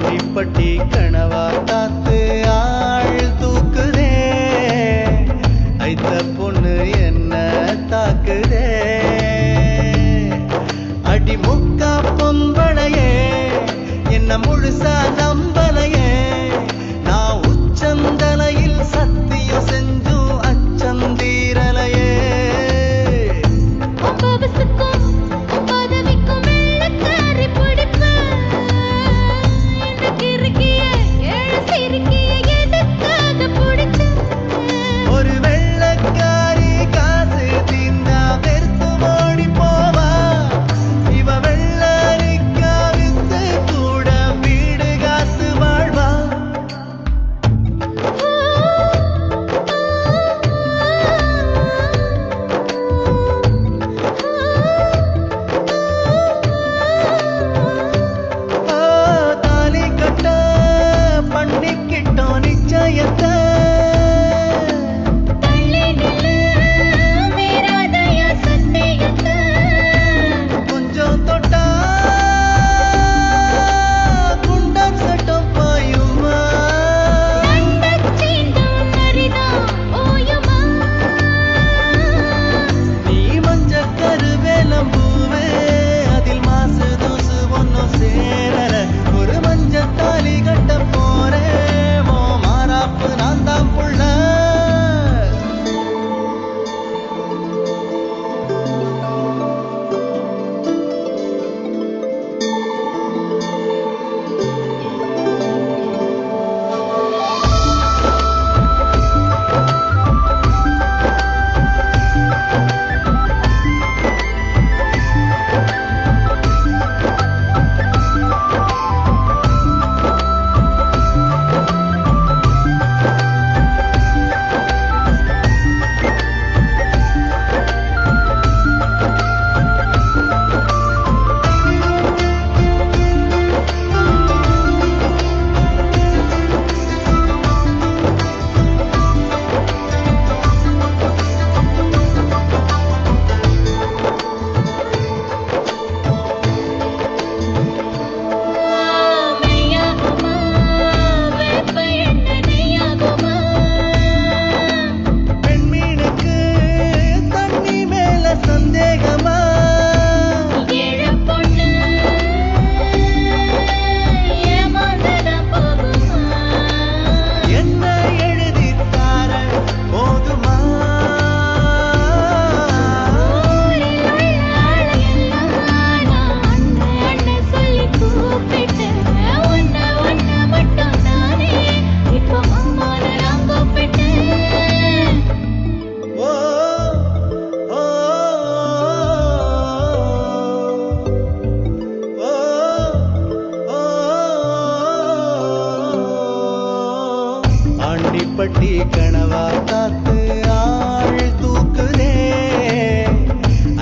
ஆண்டிப்பட்டி கனவா காத்து ஆள் தூக்குதே, ஐத்த பொண்ணு என்ன தாக்குதே. அடி முக்கா பொம்பளையே என்ன முழுசா நம்பலையே, நான் உச்சந்தலையில் சத்தியம் செஞ்சும் அச்சந்தீரலையே. ஒரு வெள்ளக்காரி காசு தீர்ந்தா வெறுத்து ஓடி போவா, இவ வெள்ளரிக்கா வித்து கூட வீடு காத்து வாழ்வா. தாலி கட்ட பண்ணிக்கிட்டோம் நிச்சயத்தை, கொஞ்சம் தொட்டா குண்டம் சட்டம் பாயுமா. நீ மஞ்ச கருவேலம் பூவே, அதில் மாசு தூசு ஒன்னும் சேரல. ஒரு மஞ்ச தாலி கட்ட போறேன், ஓ மாறாப்பு நான் தான் புள்ள. ஆண்டிப்பட்டி கனவா காத்து ஆள் தூக்குதே,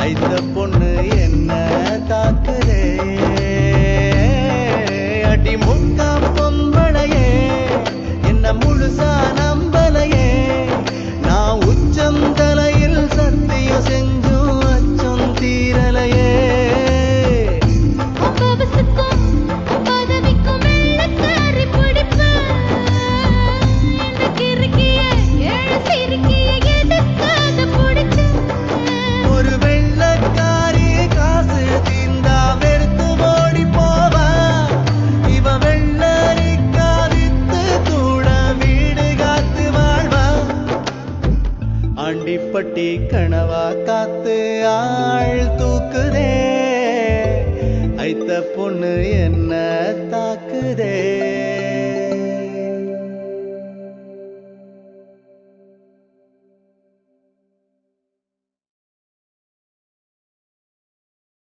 ஐத்த பொண்ணு என்ன தாக்குதே. அடி முக்கா பொம்பளையே என்ன முழுசா நம்பலையே, நான் உச்சந்தலையில் சத்தியம் செஞ்சும் அச்சம் தீரலையே. ஒரு வெள்ளக்காரி காசு தீர்ந்தா வெறுத்து ஓடி போவா, இவ வெள்ளரிக்கா வித்து கூட வீடு காத்து வாழ்வா. ஆண்டிப்பட்டி கனவா காத்து ஆள் தூக்குதே, ஐத்த பொண்ணு என்ன தாக்குதே.